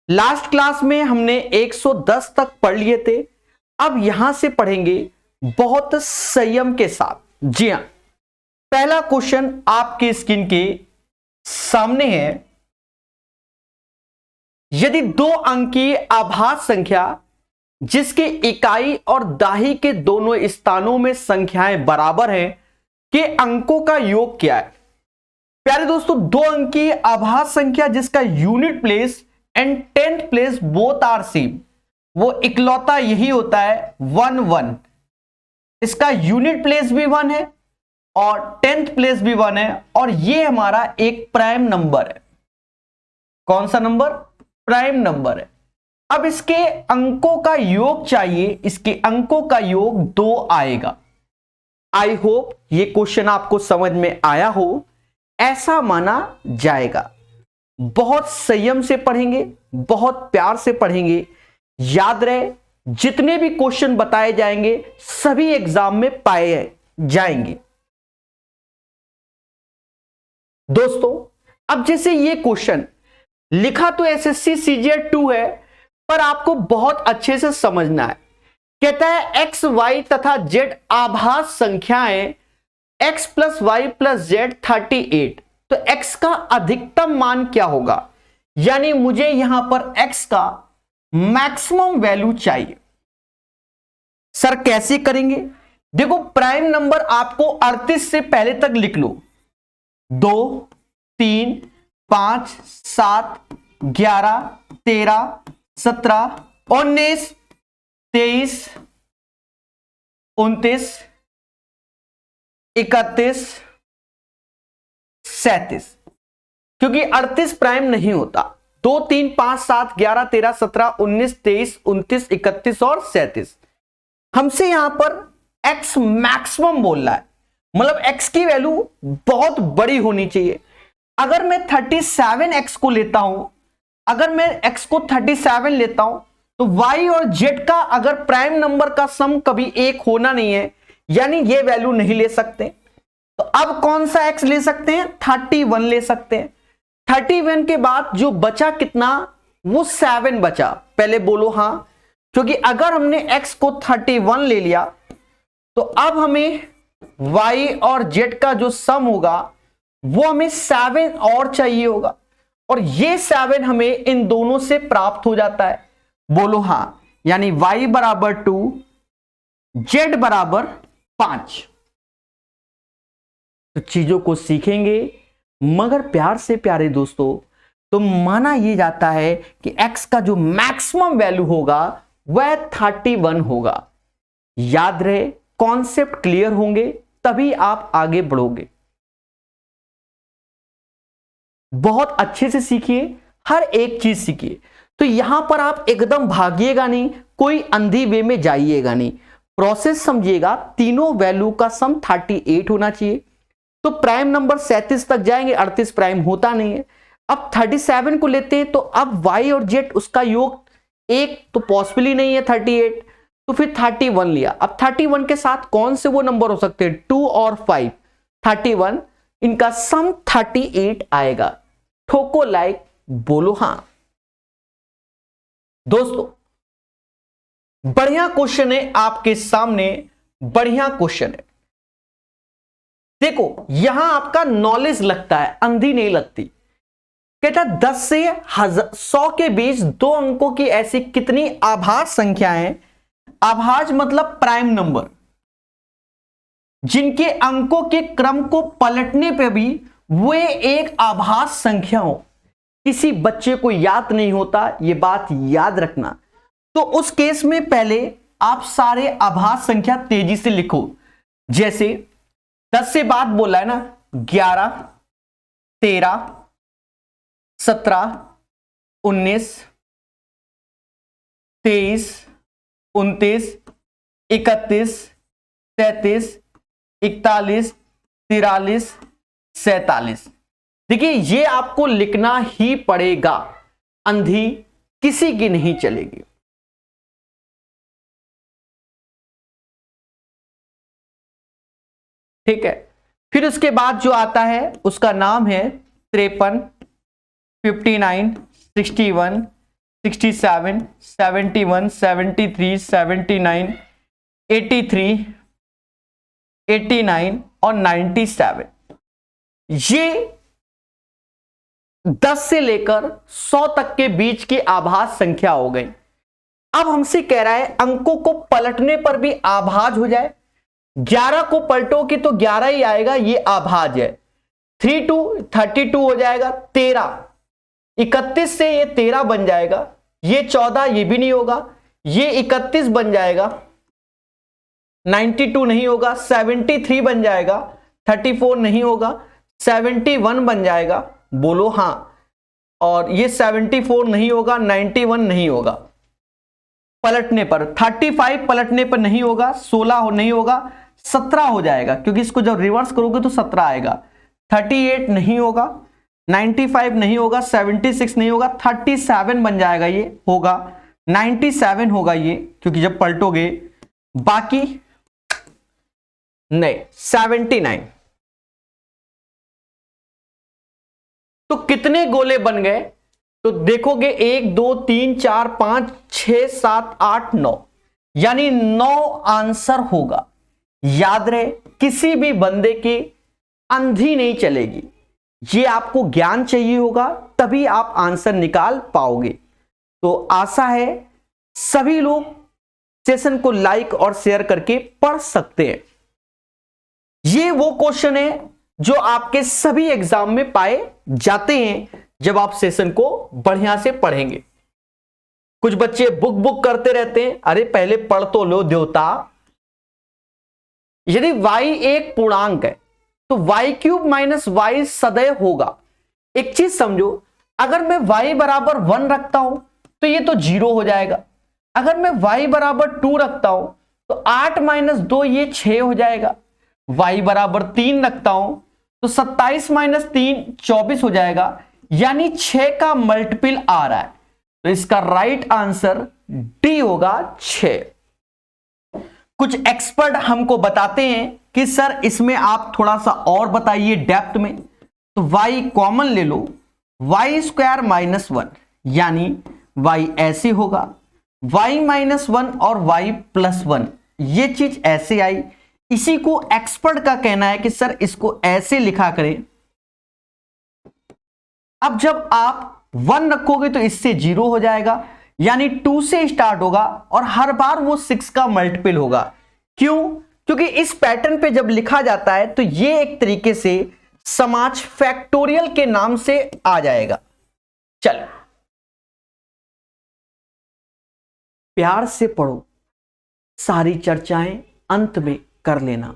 Last class में हमने 110 तक पढ़ लिए थे। अब यहां से पढ़ेंगे बहुत संयम के साथ। जी हां, पहला क्वेश्चन आपके स्क्रीन के सामने है। यदि 2 अंकीय आभाज्य संख्या जिसके इकाई और दाही के दोनों स्थानों में संख्याएं बराबर हैं के अंकों का योग क्या है? प्यारे दोस्तों, 2 अंकीय आभाज्य संख्या जिसका unit place and 10th place both are same, वो इकलौता यही होता है 1 1। इसका यूनिट प्लेस भी 1 है और 10th प्लेस भी 1 है, और ये हमारा एक प्राइम नंबर है। कौन सा नंबर? प्राइम नंबर है। अब इसके अंकों का योग चाहिए, इसके अंकों का योग 2 आएगा। आई होप ये क्वेश्चन आपको समझ में आया हो, ऐसा माना जाएगा। बहुत संयम से पढ़ेंगे, बहुत प्यार से पढ़ेंगे। याद रहे, जितने भी क्वेश्चन बताए जाएंगे सभी एग्जाम में पाए जाएंगे। दोस्तों, अब जैसे ये क्वेश्चन लिखा तो एसएससी सीजीएल 2 है, पर आपको बहुत अच्छे से समझना है। कहता है एक्स वाई तथा जेड आभाज्य संख्याएं x plus Y plus Z 38, तो x का अधिकतम मान क्या होगा? यानी मुझे यहां पर x का मैक्सिमम वैल्यू चाहिए। सर कैसे करेंगे? देखो, प्राइम नंबर आपको 38 से पहले तक लिख लो। 2 3 5 7 11 13 17 19 23 29 31 37, क्योंकि 38 प्राइम नहीं होता। 2 3 5 7 11 13 17 19 23 29 31 और 37। हमसे यहां पर x मैक्सिमम बोल रहा है, मतलब x की वैल्यू बहुत बड़ी होनी चाहिए। अगर मैं 37x को लेता हूं, अगर मैं x को 37 लेता हूं, तो y और z का अगर प्राइम नंबर का सम कभी 1 होना नहीं है, यानी ये वैल्यू नहीं ले सकते। तो अब कौन सा x ले सकते हैं? 31 ले सकते हैं। 31 के बाद जो बचा कितना? वो 7 बचा। पहले बोलो हां, क्योंकि अगर हमने x को 31 ले लिया तो अब हमें y और z का जो सम होगा वो हमें 7 और चाहिए होगा, और ये 7 हमें इन दोनों से प्राप्त हो जाता है। बोलो हां, यानी y बराबर 2, z बराबर 5। तो चीजों को सीखेंगे मगर प्यार से प्यारे दोस्तों। तो माना यह जाता है कि x का जो मैक्सिमम वैल्यू होगा वह 31 होगा। याद रहे, कॉन्सेप्ट क्लियर होंगे तभी आप आगे बढ़ोगे। बहुत अच्छे से सीखिए, हर एक चीज सीखिए। तो यहां पर आप एकदम भागिएगा नहीं, कोई अंधी वे में जाइएगा नहीं, प्रोसेस समझिएगा। तीनों वैल्यू का सम 38 होना चाहिए। तो प्राइम नंबर 37 तक जाएंगे, 38 प्राइम होता नहीं है। अब 37 को लेते हैं, तो अब y और z उसका योग 1 तो पॉसिबल ही नहीं है 38, तो फिर 31 लिया। अब 31 के साथ कौन से वो नंबर हो सकते हैं? 2 और 5, 31, इनका सम 38 आएगा। ठोको लाइक, बोलो हां। दोस्तों, बढ़िया क्वेश्चन है आपके सामने, बढ़िया क्वेश्चन है। देखो, यहां आपका नॉलेज लगता है, अंधी नहीं लगती। कहता 10 से 100 के बीच 2 अंकों की ऐसी कितनी आभाज्य संख्याएं, आभाज्य मतलब प्राइम नंबर, जिनके अंकों के क्रम को पलटने पर भी वे एक आभाज्य संख्या हो। किसी बच्चे को याद नहीं होता, यह बात याद रखना। तो उस केस में पहले आप सारे आभाज्य संख्या तेजी से लिखो। जैसे 10 से बाद बोला है ना, 11 13 17 19 23 29 31 33 41 43 47। देखिए, ये आपको लिखना ही पड़ेगा, अंधी किसी की नहीं चलेगी। ठीक है, फिर उसके बाद जो आता है उसका नाम है 53 59 61 67, 71, 73, 79, 83, 89 और 97। ये 10 से लेकर 100 तक के बीच की आभाज्य संख्या हो गई। अब हमसे कह रहा है अंकों को पलटने पर भी आभाज्य हो जाए। 11 को पलटोगे तो 11 ही आएगा, ये आभाज्य है। 3 2 32 हो जाएगा। 13 31 से ये 13 बन जाएगा। ये 14 ये भी नहीं होगा। ये 31 बन जाएगा। 92 नहीं होगा। 73 बन जाएगा। 34 नहीं होगा। 71 बन जाएगा। बोलो हां। और ये 74 नहीं होगा। 91 नहीं होगा। पलटने पर 35 पलटने पर नहीं होगा। 16 नहीं होगा। 17 हो जाएगा, क्योंकि इसको जब रिवर्स करोगे तो 17 आएगा। 38 नहीं होगा। 95 नहीं होगा। 76 नहीं होगा। 37 बन जाएगा, ये होगा। 97 होगा ये, क्योंकि जब पलटोगे। बाकी नहीं। 79। तो कितने गोले बन गए? तो देखोगे 1 2 3 4 5 6 7 8 9, यानी 9 आंसर होगा। याद रहे, किसी भी बंदे की अंधी नहीं चलेगी। ये आपको ज्ञान चाहिए होगा, तभी आप आंसर निकाल पाओगे। तो आशा है सभी लोग सेशन को लाइक और शेयर करके पढ़ सकते हैं। ये वो क्वेश्चन है जो आपके सभी एग्जाम में पाए जाते हैं जब आप सेशन को बढ़िया से पढ़ेंगे। कुछ बच्चे बुक करते रहते हैं, अरे पहले पढ़ तो लो देवता। यदि y एक पूर्णांक है तो y³ माइनस y सदैव होगा। एक चीज समझो, अगर मैं y बराबर 1 रखता हूं तो ये तो 0 हो जाएगा। अगर मैं y बराबर 2 रखता हूं तो 8 माइनस 2 ये 6 हो जाएगा। y बराबर 3 रखता हूं तो 27 माइनस 3 24 हो जाएगा, यानी 6 का मल्टीपल आ रहा है। तो इसका राइट आंसर डी होगा 6। कुछ एक्सपर्ट हमको बताते हैं कि सर इसमें आप थोड़ा सा और बताइए डेप्थ में। तो y कॉमन ले लो, y² माइनस 1, यानी y ऐसे होगा। y माइनस 1 और y प्लस 1, ये चीज ऐसे आई। इसी को एक्सपर्ट का कहना है कि सर इसको ऐसे लिखा करें। अब जब आप 1 रखोगे तो इससे 0 हो जाएगा, यानी 2 से स्टार्ट होगा और हर बार वो 6 का मल्टीपल होगा। क्यों? क्योंकि इस पैटर्न पे जब लिखा जाता है तो ये एक तरीके से समाज फैक्टोरियल के नाम से आ जाएगा। चलो प्यार से पढ़ो, सारी चर्चाएं अंत में कर लेना,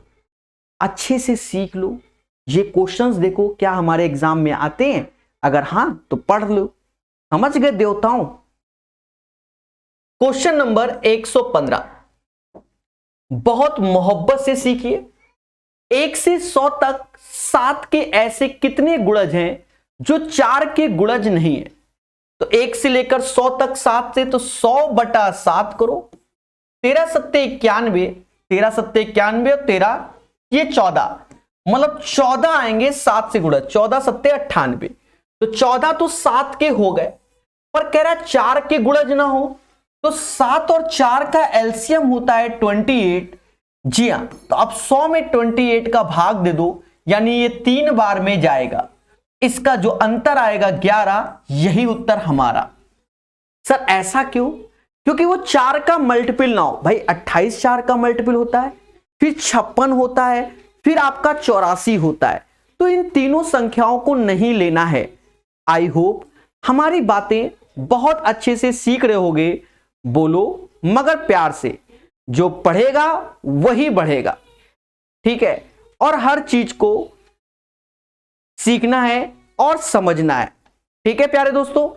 अच्छे से सीख लो। ये क्वेश्चंस देखो क्या हमारे एग्जाम में आते हैं, अगर हां तो पढ़ लो। समझ गए देवताओं? क्वेश्चन नंबर 115 बहुत मोहब्बत से सीखिए। 1 से 100 तक 7 के ऐसे कितने गुणज हैं जो 4 के गुणज नहीं है? तो 1 से लेकर 100 तक 7 से, तो 100/7 करो। 13 सत्ते 91, 13 सत्ते 91 और 13 ये 14, मतलब 14 आएंगे 7 से गुणज। 14 सत्ते 98, तो 14 तो 7 के हो गए, पर कह रहा है 4 के गुणज ना हो। तो 7 और 4 का एलसीएम होता है 28। जी हां, तो अब 100 में 28 का भाग दे दो, यानी ये 3 बार में जाएगा। इसका जो अंतर आएगा 11, यही उत्तर हमारा। सर ऐसा क्यों? क्योंकि वो 4 का मल्टीपल ना हो। भाई 28 4 का मल्टीपल होता है, फिर 56 होता है, फिर आपका 84 होता है। तो इन तीनों संख्याओं को नहीं लेना है। आई होप हमारी बातें बहुत अच्छे से सीख रहे होगे। बोलो मगर प्यार से, जो पढ़ेगा वही बढ़ेगा, ठीक है? और हर चीज को सीखना है और समझना है, ठीक है प्यारे दोस्तों?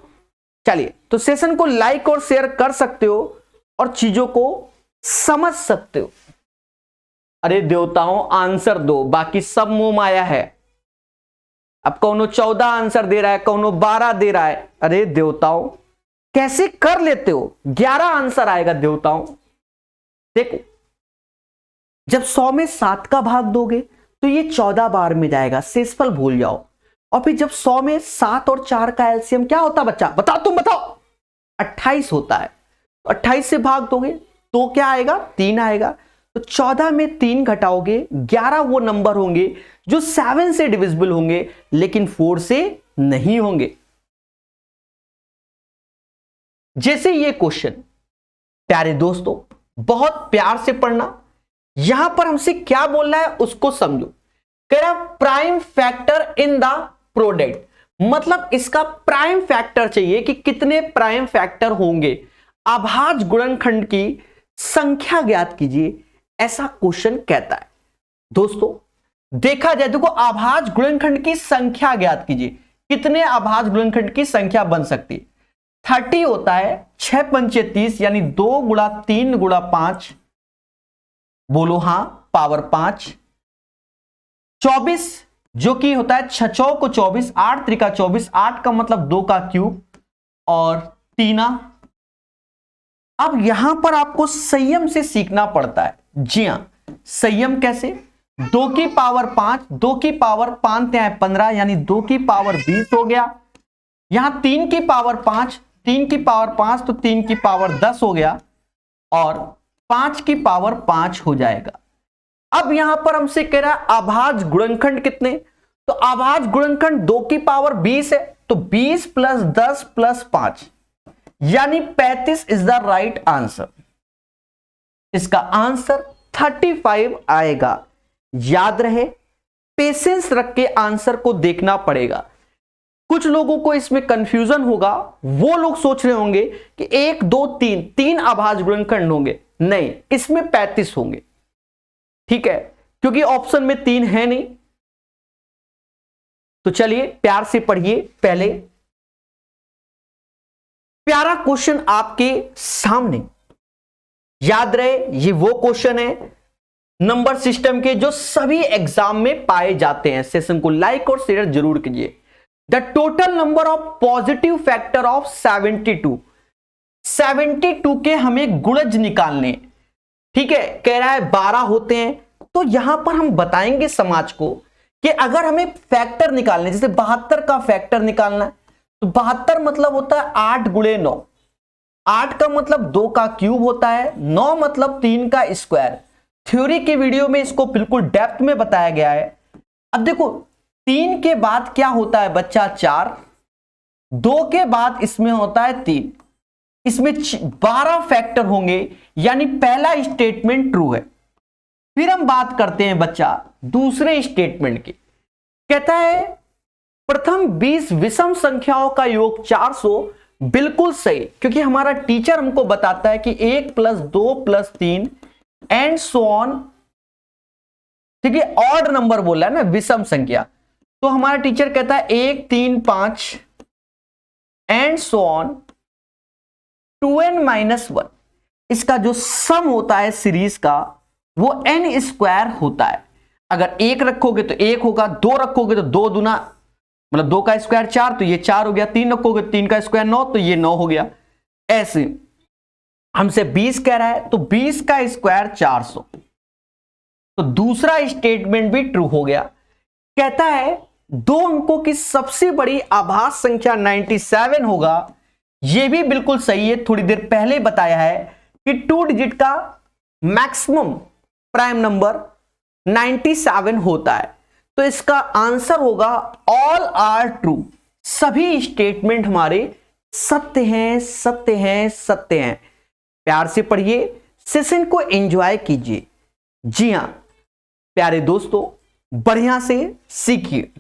चलिए, तो सेशन को लाइक और शेयर कर सकते हो और चीजों को समझ सकते हो। अरे देवताओं आंसर दो, बाकी सब मुंह माया है। अब कौनो 14 आंसर दे रहा है, कौनो 12 दे रहा है। अरे देवताओं कैसे कर लेते हो? 11 आंसर आएगा देवताओं। देखो जब 100 में 7 का भाग दोगे तो ये 14 बार में जाएगा, शेषफल भूल जाओ। और फिर जब 100 में 7 और 4 का एलसीएम क्या होता बच्चा? बताओ, तुम बताओ। 28 होता है, 28 से भाग दोगे तो क्या आएगा, 3 आएगा। तो 14 में 3 घटाओगे 11 वो नंबर होंगे जो 7 से डिविजिबल होंगे लेकिन 4 से नहीं होंगे। जैसे ये क्वेश्चन, प्यारे दोस्तों बहुत प्यार से पढ़ना, यहां पर हमसे क्या बोल रहा है उसको समझो। कह रहा prime factor in the product, मतलब इसका प्राइम फैक्टर चाहिए कि कितने प्राइम फैक्टर होंगे, अभाज्य गुणनखंड की संख्या ज्ञात कीजिए, ऐसा क्वेश्चन कहता है। दोस्तों देखा जाए, देखो अभाज्य गुणनखंड की संख्या ज्ञात कीजिए, कितने अभाज्य गुणनखंड की संख्या बन सकती है। 30 होता है 6 पंचे 30, यानी 2 गुणा 3 गुणा 5, बोलो हां, पावर 5। 24 जो कि होता है 6 चौक को 24, 8 त्रिका 24, 8 का मतलब 2 का क्यूब और 3। अब यहां पर आपको संयम से सीखना पड़ता है। जी हां, संयम कैसे, 2 की पावर 5, 2 की पावर 5 है 15, यानी 2 की पावर 20 हो गया। यहां 3 की पावर 5, 3 की पावर 5 तो 3 की पावर 10 हो गया और 5 की पावर 5 हो जाएगा। अब यहां पर हमसे कह रहा है अभाज्य गुणनखंड कितने, तो अभाज्य गुणनखंड 2 की पावर 20 है, तो 20 प्लस 10 प्लस 5 यानी 35 इज द राइट आंसर। इसका आंसर 35 आएगा। याद रहे, पेशेंस रख के आंसर को देखना पड़ेगा। कुछ लोगों को इसमें कंफ्यूजन होगा, वो लोग सोच रहे होंगे कि 1 2 3 3 अभाज्य गुणनखंड होंगे, नहीं, इसमें 35 होंगे। ठीक है, क्योंकि ऑप्शन में 3 है नहीं। तो चलिए प्यार से पढ़िए। पहले प्यारा क्वेश्चन आपके सामने, याद रहे ये वो क्वेश्चन है नंबर सिस्टम के जो सभी एग्जाम में पाए जाते हैं। सेशन को लाइक और शेयर जरूर कीजिए। The total number of positive factor of 72, 72 के हमें गुणज निकालने। ठीक है, कह रहा है 12 होते हैं, तो यहां पर हम बताएंगे समाज को कि अगर हमें फैक्टर निकालने, जैसे 72 का फैक्टर निकालना है, तो 72 मतलब होता है 8 गुणे 9, 8 का मतलब 2 का क्यूब होता है, 9 मतलब 3 का स्क्वायर। थ्योरी के वीडियो में इसको बिल्कुल डेप्थ में बताया गया है। अब देखो 3 के बाद क्या होता है बच्चा, 4, 2 के बाद इसमें होता है 3, इसमें 12 फैक्टर होंगे, यानी पहला स्टेटमेंट ट्रू है। फिर हम बात करते हैं बच्चा दूसरे स्टेटमेंट की। कहता है प्रथम 20 विषम संख्याओं का योग 400, बिल्कुल सही, क्योंकि हमारा टीचर हमको बताता है कि 1 + 2 + 3 एंड सो ऑन। ठीक है, ऑड नंबर बोला है ना, विषम संख्या, तो हमारा टीचर कहता है 1 3 5 एंड सो ऑन 2n - 1। इसका जो सम होता है सीरीज का वो n² होता है। अगर 1 रखोगे तो 1 होगा, 2 रखोगे तो 2 दूना मतलब 2 का स्क्वायर 4, तो ये 4 हो गया, 3 रखोगे 3 का स्क्वायर 9, तो ये 9 हो गया। ऐसे हमसे 20 कह रहा है, तो 20 का स्क्वायर 400, तो दूसरा स्टेटमेंट भी ट्रू हो गया। कहता है 2 अंकों की सबसे बड़ी आभाज्य संख्या 97 होगा, यह भी बिल्कुल सही है। थोड़ी देर पहले बताया है कि 2 डिजिट का मैक्सिमम प्राइम नंबर 97 होता है, तो इसका आंसर होगा ऑल आर ट्रू, सभी स्टेटमेंट हमारे सत्य हैं, सत्य हैं, सत्य हैं। प्यार से पढ़िए, सेशन को एंजॉय कीजिए। जी हां प्यारे दोस्तों, बढ़िया से सीखिए।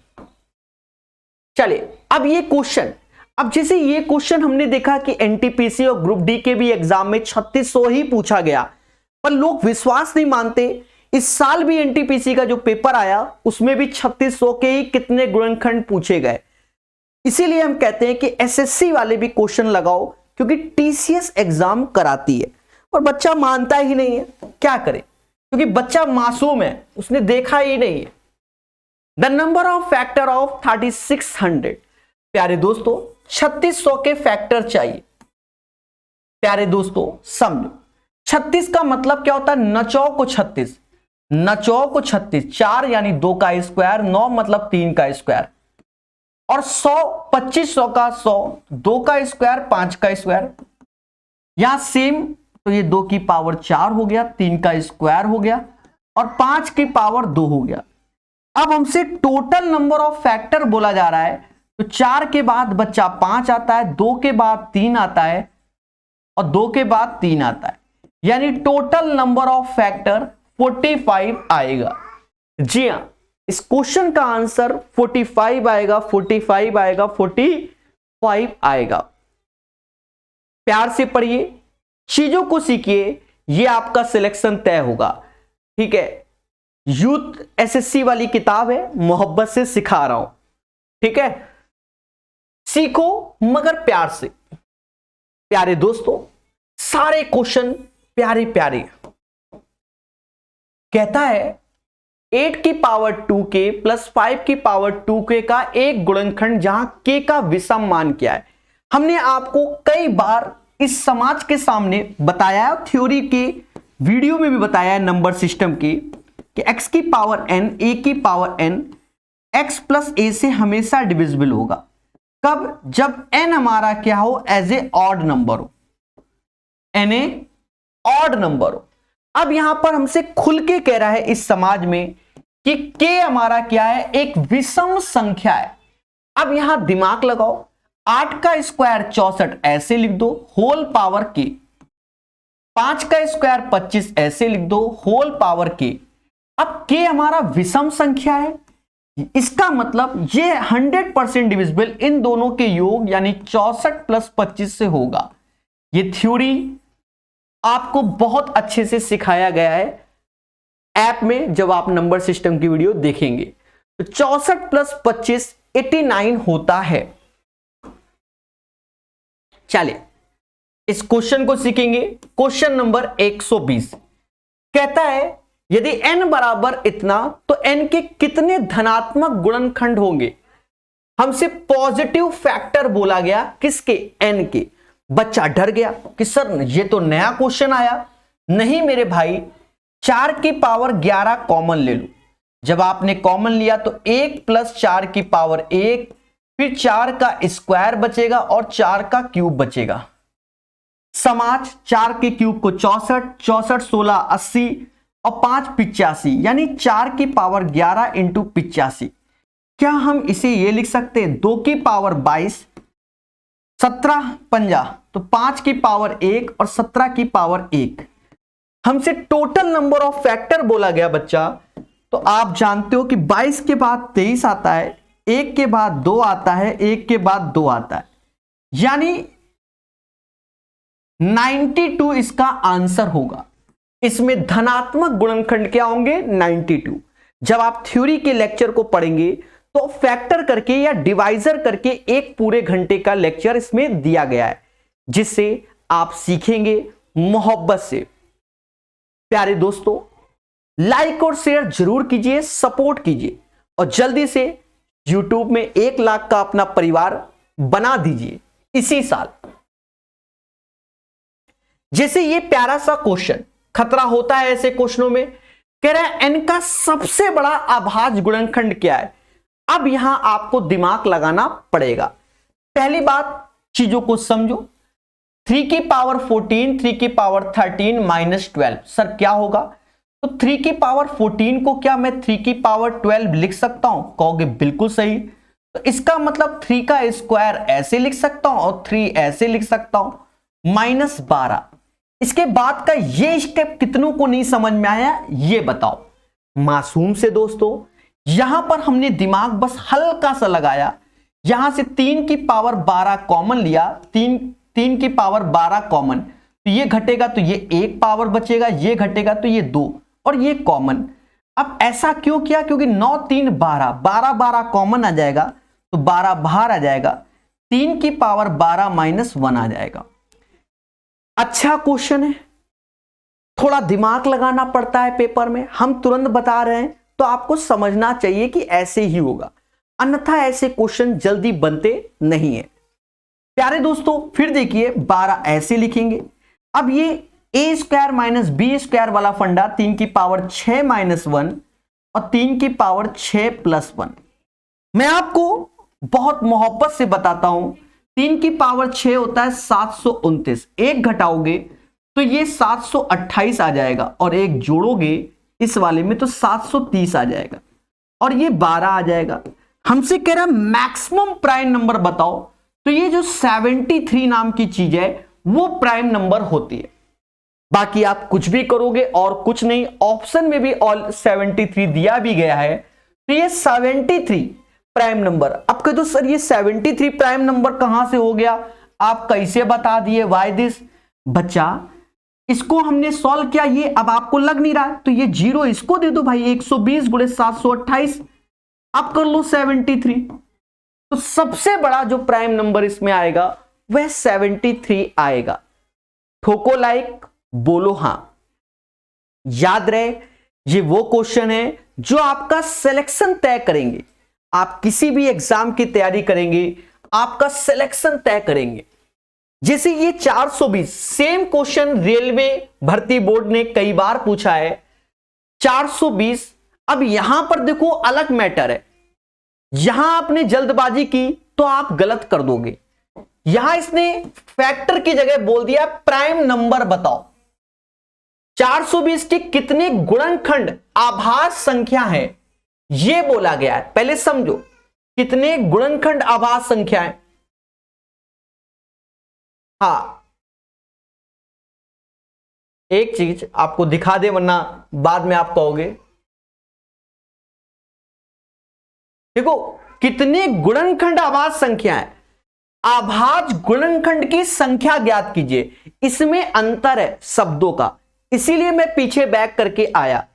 चलिए अब ये क्वेश्चन, अब जैसे ये क्वेश्चन हमने देखा कि एनटीपीसी और ग्रुप डी के भी एग्जाम में 3600 ही पूछा गया, पर लोग विश्वास नहीं मानते। इस साल भी एनटीपीसी का जो पेपर आया उसमें भी 3600 के ही कितने गुणनखंड पूछे गए। इसीलिए हम कहते हैं कि एसएससी वाले भी क्वेश्चन लगाओ, क्योंकि टीसीएस एग्जाम कराती है और बच्चा मानता ही नहीं है। क्या करे, क्योंकि बच्चा मासूम है, उसने देखा ही नहीं है। The number of factor of 3600, प्यारे दोस्तों 3600 के फैक्टर चाहिए। प्यारे दोस्तों समझो, 36 का मतलब क्या होता है, 9 को 36, 9 को 36, 4 यानी 2 का स्क्वायर, 9 मतलब 3 का स्क्वायर, और 100 2500 का 100, 2 का स्क्वायर 5 का स्क्वायर, यहां सेम, तो ये 2 की पावर 4 हो गया, 3 का स्क्वायर हो गया और 5 की पावर 2 हो गया। अब हमसे टोटल नंबर ऑफ फैक्टर बोला जा रहा है, तो 4 के बाद बच्चा 5 आता है, 2 के बाद 3 आता है और 2 के बाद 3 आता है, यानी टोटल नंबर ऑफ फैक्टर 45 आएगा। जी हां, इस क्वेश्चन का आंसर 45 आएगा, 45 आएगा, 45 आएगा। प्यार से पढ़िए, चीजों को सीखिए, ये आपका सिलेक्शन तय होगा। ठीक है, यूथ एसएससी वाली किताब है, मोहब्बत से सिखा रहा हूं। ठीक है, सीखो मगर प्यार से। प्यारे दोस्तों, सारे क्वेश्चन प्यारे प्यारे। कहता है 8 की पावर 2k प्लस 5 की पावर 2k का एक गुणनखंड जहां k का विषम मान क्या है। हमने आपको कई बार इस समाज के सामने बताया है, थ्योरी के वीडियो में भी बताया है नंबर सिस्टम की, कि x की पावर n, a की power n, x plus a से हमेशा डिविजिबल होगा। कब? जब n हमारा क्या हो, एज ए ऑड नंबर हो, n ए ऑड नंबर हो। अब यहां पर हमसे खुल के कह रहा है इस समाज में कि k हमारा क्या है, एक विषम संख्या है। अब यहां दिमाग लगाओ, 8 का स्क्वायर 64 ऐसे लिख दो, होल पावर k, 5 का स्क्वायर 25 ऐसे लिख दो, होल पावर k। अब k हमारा विषम संख्या है, इसका मतलब ये 100% डिविजिबल इन दोनों के योग यानी 64 प्लस 25 से होगा। ये थ्योरी आपको बहुत अच्छे से सिखाया गया है ऐप में, जब आप नंबर सिस्टम की वीडियो देखेंगे। तो 64 प्लस 25 89 होता है। चलिए इस क्वेश्चन को सीखेंगे। क्वेश्चन नंबर 120 कहता है यदि n बराबर इतना तो n के कितने धनात्मक गुणनखंड होंगे। हमसे पॉजिटिव फैक्टर बोला गया, किसके? n के। बच्चा डर गया कि सर ये तो नया क्वेश्चन आया। नहीं मेरे भाई, 4 की पावर 11 कॉमन ले लो। जब आपने कॉमन लिया तो 1 प्लस 4 की पावर 1, फिर 4 का स्क्वायर बचेगा और 4 का क्यूब बचेगा। समाज 4 के क्यूब को 64, 64 16 80 और 5 85, यानी 4 की पावर 11 इंटू 85। क्या हम इसे ये लिख सकते हैं 2 की पावर 22, 17 50, तो 5 की पावर 1 और 17 की पावर 1। हमसे टोटल नंबर ऑफ फैक्टर बोला गया बच्चा, तो आप जानते हो कि 22 के बाद 23 आता है, 1 के बाद 2 आता है, 1 के बाद 2 आता है, यानी 92 इसका आंसर होगा। इसमें धनात्मक गुणनखंड क्या होंगे? 92। जब आप थ्योरी के लेक्चर को पढ़ेंगे तो फैक्टर करके या डिवाइजर करके एक पूरे घंटे का लेक्चर इसमें दिया गया है, जिससे आप सीखेंगे मोहब्बत से। प्यारे दोस्तों, लाइक और शेयर जरूर कीजिए, सपोर्ट कीजिए और जल्दी से YouTube में 1 लाख का अपना परिवार बना दीजिए इसी साल। जैसे ये प्यारा सा क्वेश्चन, खतरा होता है ऐसे क्वेश्चनों में, कह रहा है n का सबसे बड़ा अभाज्य गुणनखंड क्या है। अब यहां आपको दिमाग लगाना पड़ेगा। पहली बात, चीजों को समझो। 3 की पावर 14, 3 की पावर 13 माइनस 12, सर क्या होगा? तो 3 की पावर 14 को क्या मैं 3 की पावर 12 लिख सकता हूं? कहोगे बिल्कुल सही। तो इसका मतलब 3 का स्क्वायर ऐसे लिख सकता हूं और 3 ऐसे लिख सकता हूं, माइनस 12। इसके बाद का ये स्टेप कितनों को नहीं समझ में आया ये बताओ। मासूम से दोस्तों, यहां पर हमने दिमाग बस हल्का सा लगाया। यहां से 3 की पावर 12 कॉमन लिया, 3 की पावर 12 कॉमन, तो ये घटेगा तो ये 1 पावर बचेगा, ये घटेगा तो ये 2 और ये कॉमन। अब ऐसा क्यों किया? क्योंकि 9 3 12, 12 12 कॉमन आ जाएगा तो 12 बाहर आ जाएगा, 3 की पावर 12 माइनस 1 आ जाएगा। अच्छा क्वेश्चन है, थोड़ा दिमाग लगाना पड़ता है पेपर में। हम तुरंत बता रहे हैं तो आपको समझना चाहिए कि ऐसे ही होगा, अन्यथा ऐसे क्वेश्चन जल्दी बनते नहीं है। प्यारे दोस्तों, फिर देखिए 12 ऐसे लिखेंगे। अब ये ए स्क्वायर माइनस बी स्क्वायर वाला फंडा, 3 की पावर 6 माइनस 1 और 3 की पावर 6 प्लस 1। मैं आपको बहुत मोहब्बत से बताता हूं 3 की पावर 6 होता है 729, एक घटाओगे तो ये 728 आ जाएगा, और एक जोड़ोगे इस वाले में तो 730 आ जाएगा, और ये 12 आ जाएगा। हमसे कह रहा है मैक्सिमम प्राइम नंबर बताओ, तो ये जो 73 नाम की चीज है वो प्राइम नंबर होती है। बाकी आप कुछ भी करोगे और कुछ नहीं, ऑप्शन में भी ऑल 73 दिया भी गया है, तो ये 73 प्राइम नंबर। अब कह दो सर ये 73 प्राइम नंबर कहां से हो गया, आप कैसे बता दिए, वाई दिस? बच्चा इसको हमने सॉल्व किया, ये अब आपको लग नहीं रहा तो ये 0 इसको दे दो भाई, 120 गुणे 728, अब कर लो 73। तो सबसे बड़ा जो प्राइम नंबर इसमें आएगा वह 73 आएगा। ठोको लाइक, बोलो हां। याद रहे ये वो क्वेश्चन है जो आपका सिलेक्शन तय करेंगे। आप किसी भी एग्जाम की तैयारी करेंगे, आपका सिलेक्शन तय करेंगे। जैसे ये 420 सेम क्वेश्चन रेलवे भर्ती बोर्ड ने कई बार पूछा है, 420। अब यहां पर देखो अलग मैटर है, यहां आपने जल्दबाजी की तो आप गलत कर दोगे। यहां इसने फैक्टर की जगह बोल दिया प्राइम नंबर बताओ। 420 के कितने गुणनखंड आभास संख्या है यह बोला गया है। पहले समझो कितने गुणनखंड आभास संख्या है। हाँ, एक चीज आपको दिखा दे वरना बाद में आप कहोगे। देखो कितने गुणनखंड आभास संख्या है, आभाज्य गुणनखंड की संख्या ज्ञात कीजिए। इसमें अंतर है शब्दों का, इसीलिए मैं पीछे बैक करके आया।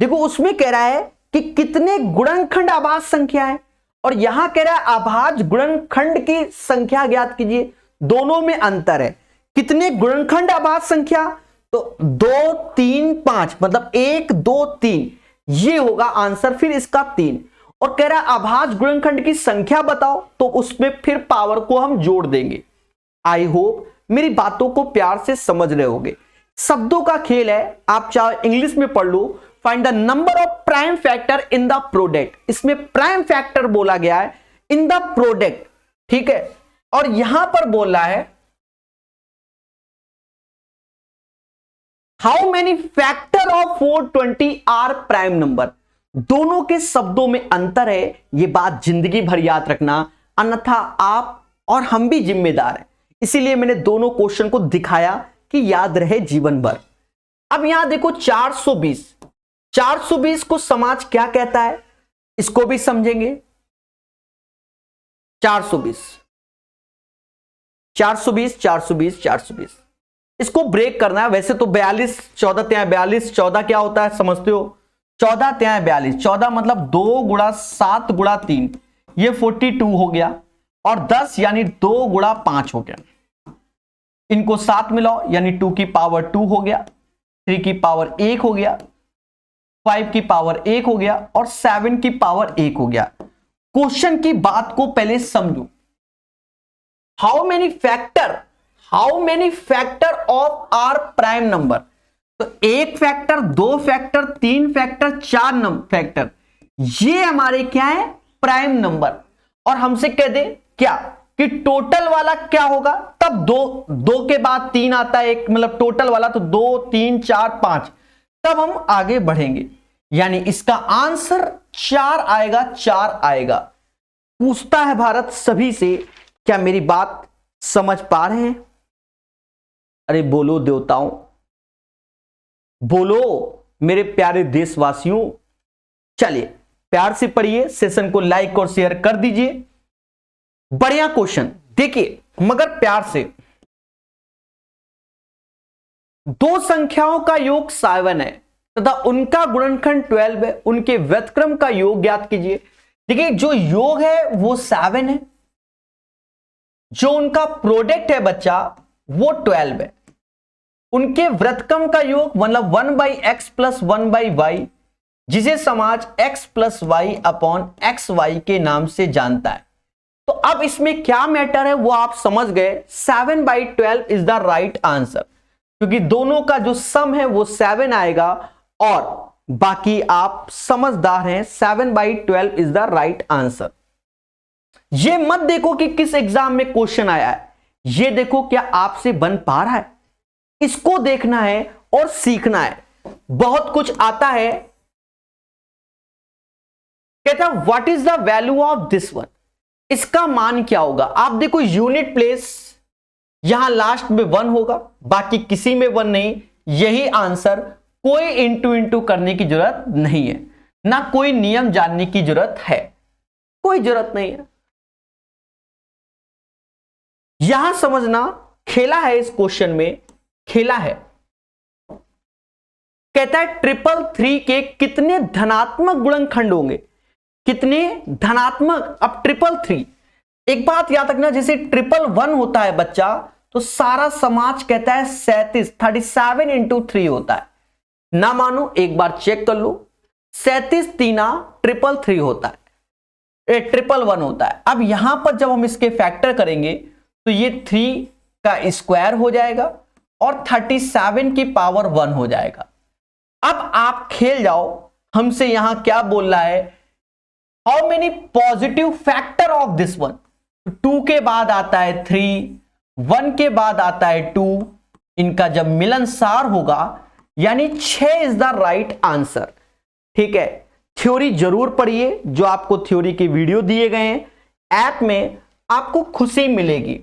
देखो उसमें कह रहा है कि कितने गुणनखंड आभाज्य संख्या है, और यहां कह रहा है आभाज्य गुणनखंड की संख्या ज्ञात कीजिए। दोनों में अंतर है। कितने गुणनखंड आभाज्य संख्या, तो 2 3 5, मतलब 1 2 3 ये होगा आंसर, फिर इसका 3। और कह रहा है आभाज्य गुणनखंड की संख्या बताओ, तो उसमें फिर पावर को हम जोड़ देंगे। आई होप मेरी बातों को प्यार से समझ रहे होगे। शब्दों का खेल है, आप चाहे इंग्लिश में पढ़ लो। Find the number of prime factor in the product. इसमें प्राइम फैक्टर बोला गया है इन द प्रोडक्ट, ठीक है। और यहां पर बोल रहा है how many factor of 420 are prime number. दोनों के शब्दों में अंतर है, यह बात जिंदगी भर याद रखना, अन्यथा आप और हम भी जिम्मेदार हैं। इसीलिए मैंने दोनों क्वेश्चन को दिखाया कि याद रहे जीवन भर। अब यहां देखो 420 को समाज क्या कहता है, इसको भी समझेंगे। 420 इसको ब्रेक करना है। वैसे तो 42 14 त्यां 42, 14 क्या होता है समझते हो, 14 त्यां 42, 14 मतलब 2 गुणा 7 गुणा 3, ये 42 हो गया, और 10 यानी 2 गुणा 5 हो गया। इनको साथ मिलाओ यानी 2 की पावर 2 हो गया, 3 की पावर 1 हो गया, 5 की पावर 1 हो गया, और 7 की पावर 1 हो गया। क्वेश्चन की बात को पहले समझो। How many factor of are prime number. तो 1 फैक्टर, 2 फैक्टर, 3 फैक्टर, 4 फैक्टर, ये हमारे क्या है प्राइम नंबर। और हमसे कह दे क्या कि टोटल वाला क्या होगा, तब 2 के बाद 3 आता है, एक मतलब टोटल वाला, तो 2 3 4 5, तब हम आगे बढ़ेंगे। यानी इसका आंसर 4 आएगा। पूछता है भारत सभी से, क्या मेरी बात समझ पा रहे हैं? अरे बोलो देवताओं, बोलो मेरे प्यारे देशवासियों। चलिए प्यार से पढ़िए, सेशन को लाइक और शेयर कर दीजिए। बढ़िया क्वेश्चन देखिए, मगर प्यार से। 2 संख्याओं का योग 7 है तथा उनका गुणनखंड 12 है, उनके व्युत्क्रम का योग ज्ञात कीजिए। देखिए जो योग है वो 7 है, जो उनका प्रोडक्ट है बच्चा वो 12 है। उनके व्युत्क्रम का योग मतलब 1/x + 1/y, जिसे समाज x + y अपॉन xy के नाम से जानता है। तो अब इसमें क्या मैटर है वो आप समझ गए। 7/12 इज द राइट आंसर, क्योंकि दोनों का जो सम है वो 7 आएगा, और बाकी आप समझदार हैं। 7/12 इज द राइट आंसर। ये मत देखो कि किस एग्जाम में क्वेश्चन आया है, ये देखो क्या आपसे बन पा रहा है, इसको देखना है और सीखना है। बहुत कुछ आता है, कहता what is the value of this one, इसका मान क्या होगा। आप देखो यूनिट प्लेस, यहां लास्ट में 1 होगा, बाकी किसी में 1 नहीं, यही आंसर। कोई इंटू करने की जरूरत नहीं है, ना कोई नियम जानने की जरूरत है, कोई जरूरत नहीं है। यहां समझना खेला है, इस क्वेश्चन में खेला है। कहता है 333 के कितने धनात्मक गुणनखंड होंगे, कितने धनात्मक। अब 333, एक बात याद रखना, जैसे 111 होता है बच्चा, तो सारा समाज कहता है 37 इंटू 3 होता है। ना मानो एक बार चेक कर लो, 37 तीना 333 होता है, 111 होता है। अब यहां पर जब हम इसके फैक्टर करेंगे तो ये 3 का स्क्वायर हो जाएगा और 37 की पावर 1 हो जाएगा। अब आप खेल जाओ, हमसे यहां क्या बोल रहा है, how many positive factor of this one. 2 के बाद आता है 3, 1 के बाद आता है 2, इनका जब मिलनसार होगा यानी 6 इज द राइट आंसर। ठीक है, थ्योरी जरूर पढ़िए, जो आपको थ्योरी के वीडियो दिए गए हैं ऐप में, आपको खुशी मिलेगी।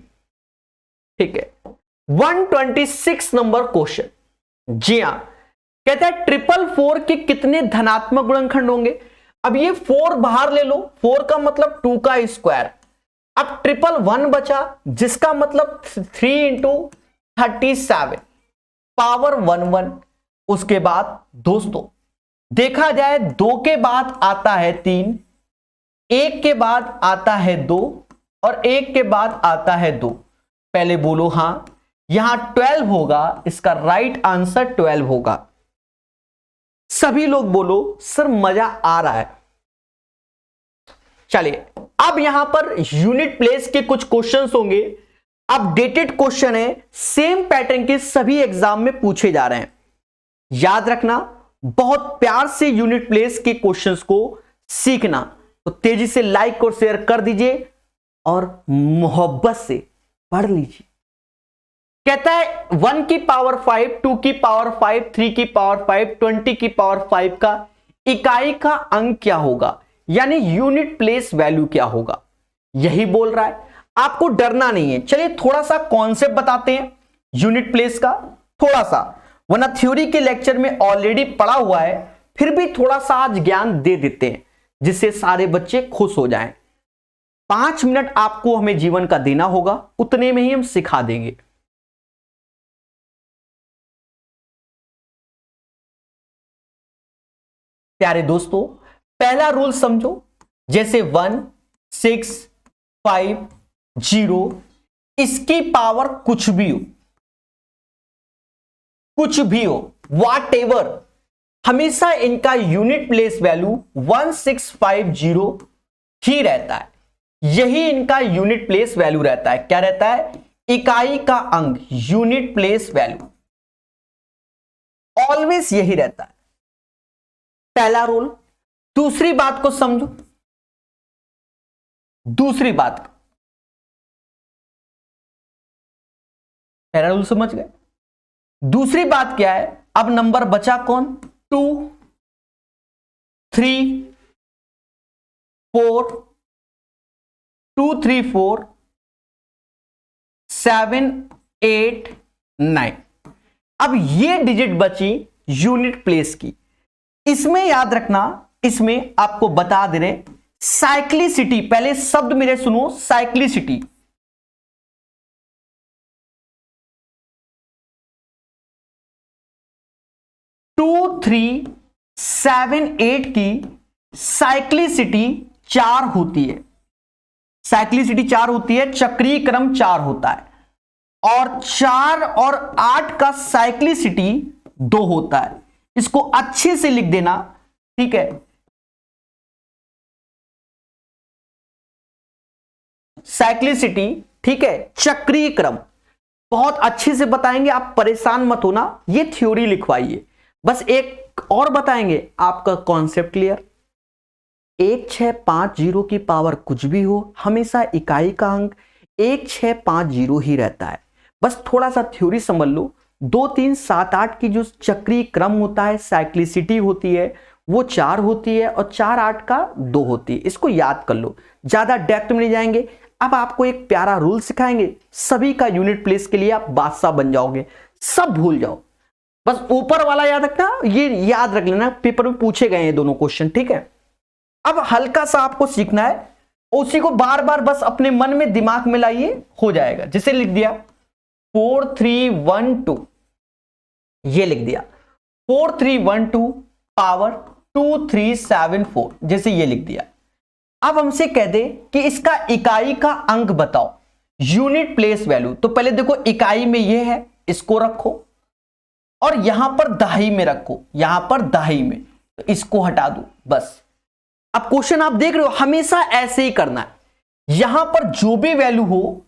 ठीक है, 126 नंबर क्वेश्चन, जी हां, कहता है 444 के कितने धनात्मक गुणनखंड होंगे। अब ये 4 बाहर ले लो, 4 का मतलब 2 का स्क्वायर। अब 111 बचा, जिसका मतलब 3 इंटू 37 पावर 11। उसके बाद दोस्तों देखा जाए 2 के बाद आता है 3, 1 के बाद आता है 2 और 1 के बाद आता है 2। पहले बोलो हां, यहां 12 होगा, इसका राइट आंसर 12 होगा। सभी लोग बोलो सर मजा आ रहा है। चलिए अब यहां पर यूनिट प्लेस के कुछ क्वेश्चंस होंगे, अपडेटेड क्वेश्चन है, सेम पैटर्न के सभी एग्जाम में पूछे जा रहे हैं। याद रखना, बहुत प्यार से यूनिट प्लेस के क्वेश्चंस को सीखना। तो तेजी से लाइक और शेयर कर दीजिए और मोहब्बत से पढ़ लीजिए। कहता है 1 की पावर 5, 2 की पावर 5, 3 की पावर 5, 20 की पावर 5 का इकाई का अंक क्या होगा, यानी यूनिट प्लेस वैल्यू क्या होगा, यही बोल रहा है। आपको डरना नहीं है। चलिए थोड़ा सा कॉन्सेप्ट बताते हैं यूनिट प्लेस का, थोड़ा सा, वरना थ्योरी के लेक्चर में ऑलरेडी पढ़ा हुआ है, फिर भी थोड़ा सा आज ज्ञान दे देते हैं जिससे सारे बच्चे खुश हो जाएं। 5 मिनट आपको हमें जीवन का देना होगा, उतने में ही हम सिखा देंगे। प्यारे दोस्तों, पहला रूल समझो, जैसे 1, 6, 5, 0, इसकी पावर कुछ भी हो, कुछ भी हो, वॉट एवर, हमेशा इनका यूनिट प्लेस वैल्यू 1650 ही रहता है। यही इनका यूनिट प्लेस वैल्यू रहता है। क्या रहता है? इकाई का अंक, यूनिट प्लेस वैल्यू ऑलवेज यही रहता है। पहला रूल। दूसरी बात को समझो, दूसरी बात, पहला रूल समझ गए, दूसरी बात क्या है? अब नंबर बचा कौन? 2, 3, 4, 2, 3, 4, 7, 8, 9। अब ये डिजिट बची यूनिट प्लेस की। इसमें याद रखना, इसमें आपको बता दे रहे साइक्लिसिटी, पहले शब्द मेरे सुनो, साइक्लिसिटी। टू, 3, 7, 8 की साइक्लिसिटी 4 होती है। साइक्लिसिटी 4 होती है, चक्रीय क्रम 4 होता है। और 4 और 8 का साइक्लिसिटी 2 होता है। इसको अच्छे से लिख देना, ठीक है? साइक्लिसिटी, ठीक है, चक्रीय क्रम बहुत अच्छे से बताएंगे, आप परेशान मत होना। ये थ्योरी लिखवाइए, बस एक और बताएंगे, आपका कॉन्सेप्ट क्लियर। 1650 की पावर कुछ भी हो, हमेशा इकाई का अंक 1650 ही रहता है। बस थोड़ा सा थ्योरी समझ लो। 2 3 7 8 की जो चक्रीय क्रम होता है, साइक्लिसिटी होती है, वो 4 होती है और 4 8 का 2 होती है। इसको याद कर लो, ज्यादा डेप्थ में नहीं जाएंगे। अब आपको एक प्यारा रूल सिखाएंगे, सभी का यूनिट प्लेस के लिए आप बादशाह बन जाओगे, सब भूल जाओ। बस ऊपर वाला याद रखना, ये याद रख लेना, पेपर में पूछे गए हैं दोनों क्वेश्चन, ठीक है। अब हल्का सा आपको सीखना है, उसी को बार बार बस अपने मन में दिमाग में लाइए, हो जाएगा। जैसे लिख दिया 4312, ये लिख दिया 4312 पावर 2374, जैसे ये लिख दिया। अब हमसे कह दे कि इसका इकाई का अंक बताओ, यूनिट प्लेस वैल्यू। तो पहले देखो इकाई में ये है, इसको रखो, और यहां पर दहाई में रखो, यहां पर दहाई में, तो इसको हटा दो बस। अब क्वेश्चन आप देख रहे हो, हमेशा ऐसे ही करना है। यहां पर जो भी वैल्यू हो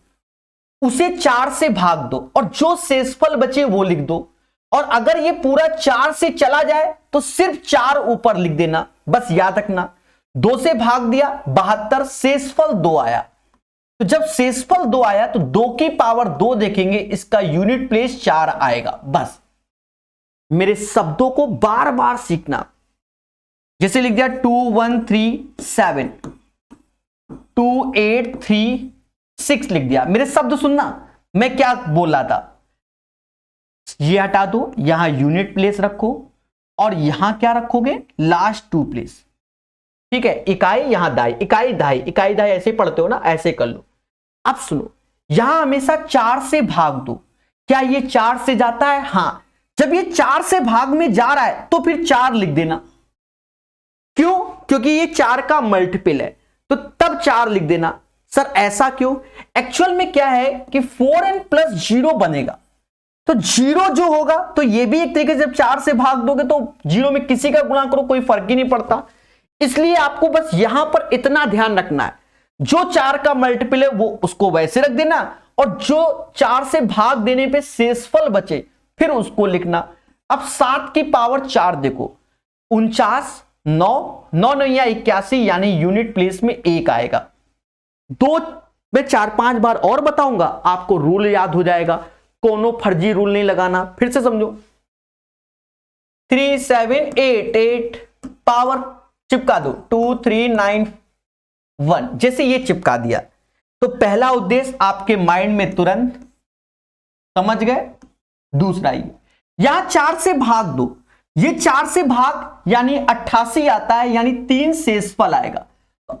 उसे 4 से भाग दो और जो शेषफल बचे वो लिख दो। और अगर ये पूरा 4 से चला जाए तो सिर्फ 4 ऊपर लिख देना, बस याद रखना। 2 से भाग दिया 72, शेषफल 2 आया। तो जब शेषफल 2 आया तो 2 की पावर 2 देखेंगे, इसका यूनिट प्लेस 4 आएगा। बस मेरे शब्दों को बार बार सीखना। जैसे लिख दिया 2137, 2836 लिख दिया। मेरे शब्द सुनना, मैं क्या बोल रहा था, ये हटा दो, यहां यूनिट प्लेस रखो, और यहां क्या रखोगे, लास्ट 2 प्लेस, ठीक है। इकाई यहां दाई, इकाई दाई, इकाई दाई ऐसे पढ़ते हो ना, ऐसे कर लो। अब सुनो, यहां हमेशा 4 से भाग दो। क्या ये 4 से जाता है? हां। जब ये 4 से भाग में जा रहा है तो फिर 4 लिख देना। क्यों? क्योंकि ये 4 का मल्टीपल है, तो तब 4 लिख देना। सर ऐसा क्यों? एक्चुअल में क्या है कि 4n + 0 बनेगा, तो 0 जो होगा, तो ये भी एक तरीके से जब 4 से भाग दोगे तो 0 में किसी का गुणा करो, कोई फर्क ही नहीं पड़ता। इसलिए आपको बस यहां पर इतना ध्यान रखना है, जो 4 का मल्टीपल है वो उसको वैसे रख देना, और जो 4 से भाग देने पे शेषफल बचे फिर उसको लिखना। अब 7 की पावर 4 देखो, 49, 9 9 9 या 81, यानी यूनिट प्लेस में 1 आएगा। 2 मैं 4-5 बार और बताऊंगा, आपको रूल याद हो जाएगा। कोनो फर्जी रूल नहीं लगाना, फिर से समझो। 3788 पावर चिपका दो 2391, जैसे ये चिपका दिया तो पहला उद्देश्य आपके माइंड में तुरंत समझ गए। दूसरा ये, यहां 4 से भाग दो, ये 4 से भाग यानी 88 आता है, यानी 3 शेषफल आएगा।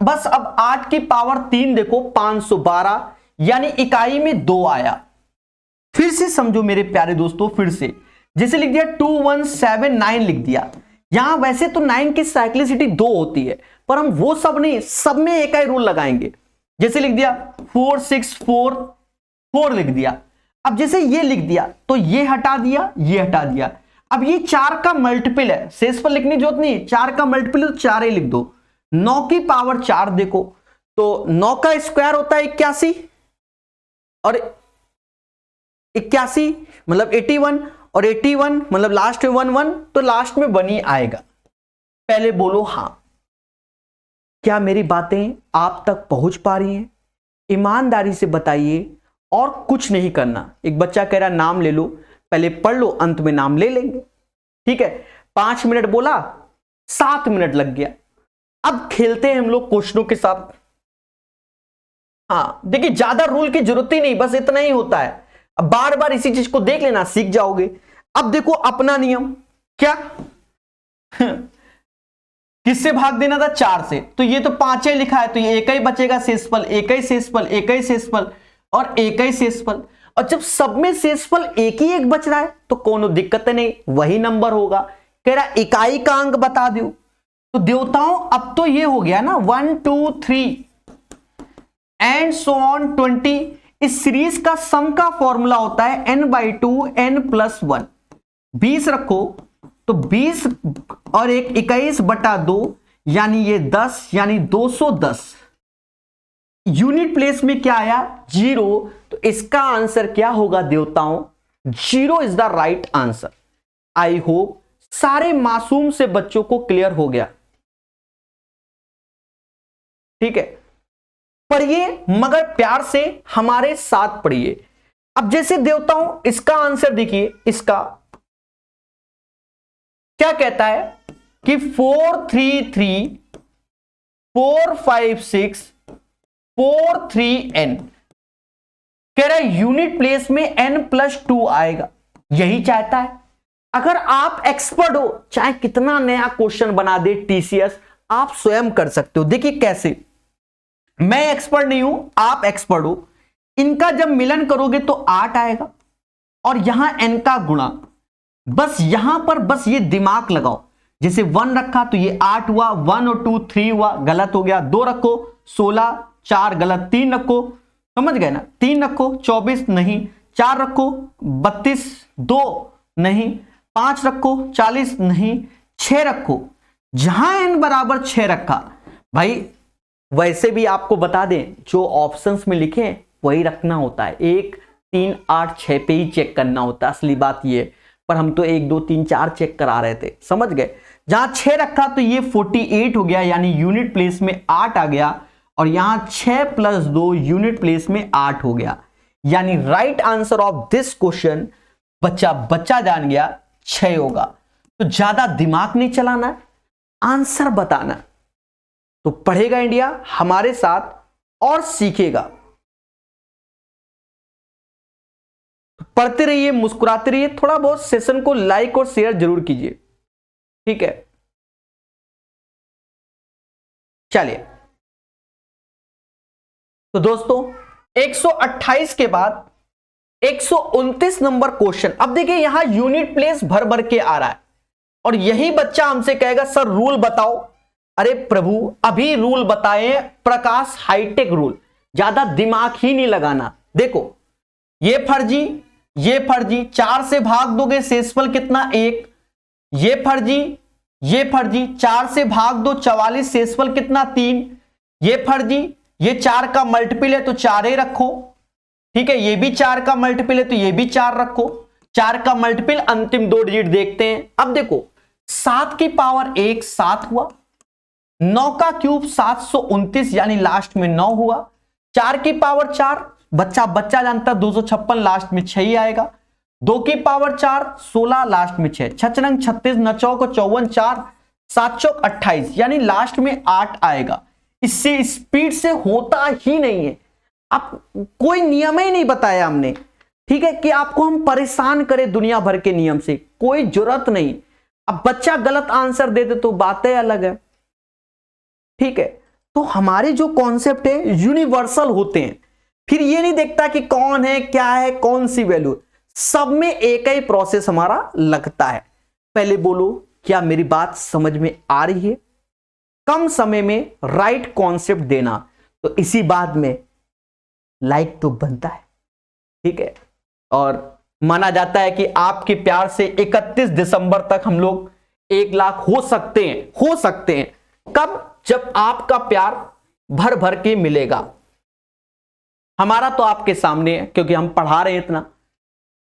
बस अब 8 की पावर 3 देखो, 512, यानी इकाई में 2 आया। फिर से समझो मेरे प्यारे दोस्तों, फिर से जैसे लिख दिया 2179 लिख दिया। यहां वैसे तो 9 की साइक्लिसिटी 2 होती है, पर हम वो सब नहीं, सब में एक ही रूल लगाएंगे। जैसे लिख दिया 4644 लिख दिया। अब जैसे ये लिख दिया तो ये हटा दिया, ये हटा दिया। अब ये 4 का मल्टीपल है, शेषफल लिखने की जरूरत नहीं, 4 का मल्टीपल तो 4 ही लिख दो। 9 की पावर 4 देखो, तो 9 का स्क्वायर होता है 81, और 81 मतलब 81, और 81 मतलब लास्ट में 1 तो लास्ट में 1 ही आएगा। पहले बोलो हां। क्या मेरी बातें आप तक पहुंच पा रही हैं? ईमानदारी से बताइए, और कुछ नहीं करना। एक बच्चा कह रहा नाम ले लो, पहले पढ़ लो, अंत में नाम ले लेंगे, ठीक है। 5 मिनट बोला, 7 मिनट लग गया। अब खेलते हैं हम लोग क्वेश्चनों के साथ। हाँ देखिए, ज्यादा रूल की जरूरत ही नहीं, बस इतना ही होता है। अब बार बार इसी चीज को देख लेना, सीख जाओगे। अब देखो अपना नियम क्या किससे भाग देना था? 4 से, तो ये तो 5 ही लिखा है, तो ये एक ही बचेगा शेषफल, एक ही शेषफल, एक ही शेषफल और एक ही शेषफल। और जब सब में शेषफल एक ही एक बच रहा है तो कोनो दिक्कत नहीं, वही नंबर होगा। कह रहा इकाई का अंक बता दो, तो देवताओं अब तो ये हो गया ना 1 2 3 एंड सो ऑन 20। इस सीरीज का सम का फॉर्मूला होता है n/2 n+1। 20 रखो तो 20 और 1 21/2, यानी ये 10, यानी 210। यूनिट प्लेस में क्या आया? 0। तो इसका आंसर क्या होगा देवताओं? 0 is the right answer. I hope सारे मासूम से बच्चों को क्लियर हो गया। ठीक है, पढ़िए मगर प्यार से हमारे साथ पढ़िए। अब जैसे देवताओं, इसका आंसर देखिए, इसका क्या कहता है कि 4 3 3 4 5 6 4 3 n, कह रहा है यूनिट प्लेस में n+2 आएगा, यही चाहता है। अगर आप एक्सपर्ट हो, चाहे कितना नया क्वेश्चन बना दे टीसीएस, आप स्वयं कर सकते हो। देखिए कैसे, मैं एक्सपर्ट नहीं हूं, आप एक्सपर्ट हो, इनका जब मिलन करोगे तो 8 आएगा और यहां n का गुणा, बस यहां पर बस ये दिमाग लगाओ, जैसे 1 रखा तो ये 8 हुआ, 1 और 2 3 हुआ, गलत हो गया, 2 रखो 16, 4 गलत, 3 रखो, समझ गए ना, 3 रखो 24 नहीं, 4 रखो 32, 2 नहीं, 5 रखो 40 नहीं, 6 रखो, जहां n बराबर 6 रखा, भाई वैसे भी आपको बता दें, जो ऑप्शंस में लिखे हैं वही रखना होता है, 1 3 8 6 पे ही चेक करना होता है, असली बात ये, पर हम तो 1 2 3 4 चेक करा रहे थे, समझ गए। जहां 6 रखा तो ये 48 हो गया, यानी यूनिट प्लेस में 8 आ गया, और यहां 6 + 2 यूनिट प्लेस में 8 हो गया, यानी right answer of this question बच्चा जान गया 6 होगा। तो ज्यादा दिमाग नहीं चलाना, आंसर बताना, तो पढ़ेगा इंडिया हमारे साथ और सीखेगा। पढ़ते रहिए, मुस्कुराते रहिए, थोड़ा बहुत सेशन को लाइक और शेयर जरूर कीजिए, ठीक है। चलिए, तो दोस्तों 128 के बाद 129 नंबर क्वेश्चन। अब देखिए यहां यूनिट प्लेस भर भर के आ रहा है, और यही बच्चा हमसे कहेगा सर रूल बताओ। अरे प्रभु, अभी रूल बताए प्रकाश हाईटेक रूल, ज्यादा दिमाग ही नहीं लगाना। देखो ये फर्जी, ये फर्जी, 4 से भाग दोगे शेषफल कितना 1, ये फर्जी, ये फर्जी, 4 से भाग दो 44, शेषफल कितना 3, ये फर्जी, ये 4 का मल्टीपल है तो 4 ही रखो, ठीक है, ये भी 4 का मल्टीपल है तो ये भी 4 रखो, 4 का मल्टीपल अंतिम 2 डिजिट देखते हैं। अब देखो 7 की पावर 1 7 हुआ, 9 का क्यूब 729, यानी लास्ट में 9 हुआ, 4 की पावर 4, बच्चा जानता 256, लास्ट में 6 ही आएगा, 2 की पावर 4 16, लास्ट में 6, 6 रंग 36, 9 चौक 54, 4 7 चौक 28, यानी लास्ट में 8 आएगा। इससे स्पीड से होता ही नहीं है, आप कोई नियम ही नहीं बताया हमने, ठीक है, कि आपको हम परेशान करें दुनिया भर के नियम से, कोई जरूरत नहीं। अब बच्चा गलत आंसर दे दे तो बातें अलग है, ठीक है। तो हमारे जो कॉन्सेप्ट है यूनिवर्सल होते हैं, फिर ये नहीं देखता कि कौन है, क्या है, कौन सी वैल्यू, सब में एक ही प्रोसेस हमारा लगता है। पहले बोलो क्या मेरी बात समझ में आ रही है? कम समय में राइट कॉन्सेप्ट देना, तो इसी बात में लाइक तो बनता है, ठीक है। और माना जाता है कि आपके प्यार से 31 दिसंबर तक हम लोग 1 लाख हो सकते हैं। कब? जब आपका प्यार भर भर के मिलेगा। हमारा तो आपके सामने है क्योंकि हम पढ़ा रहे हैं इतना।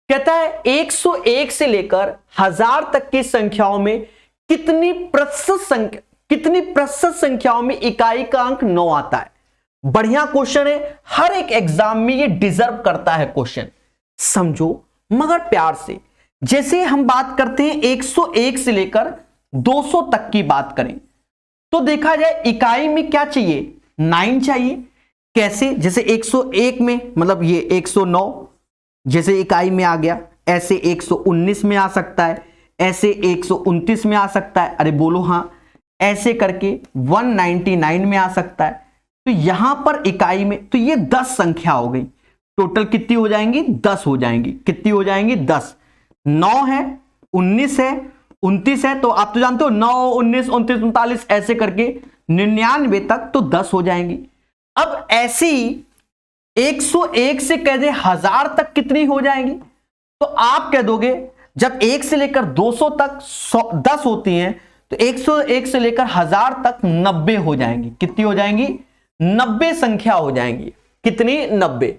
कहता है 101 से लेकर 1000 तक की संख्याओं में कितनी प्रतिशत संख्याओं में इकाई का अंक 9 आता है। बढ़िया क्वेश्चन है, हर एक एग्जाम में ये डिजर्व करता है क्वेश्चन, समझो मगर प्यार से। जैसे हम बात करते हैं 101 से लेकर 200 तक की बात करें तो देखा जाए इकाई में क्या चाहिए, 9 चाहिए। कैसे? जैसे 101 में मतलब ये 109 जैसे इकाई में आ गया, ऐसे 119 में आ सकता है, ऐसे 129 में आ सकता है, अरे बोलो हाँ, ऐसे करके 199 में आ सकता है। तो यहां पर इकाई में तो ये 10 संख्या हो गई, टोटल कितनी हो जाएंगी? 10 हो जाएंगी। कितनी हो जाएंगी? 10। 9 है, 19 है, 29 है, तो आप तो जानते हो 9, 19, 29, 39 ऐसे करके 99 तक तो 10 हो जाएंगी। अब ऐसी 101 से कह दे 1000 तक कितनी हो जाएंगी, तो आप कह दोगे जब 1 से लेकर 200 तक 10 होती हैं तो 101 से लेकर 1000 तक 90 हो जाएंगी। कितनी हो जाएंगी? 90 संख्या हो जाएंगी। कितनी? 90।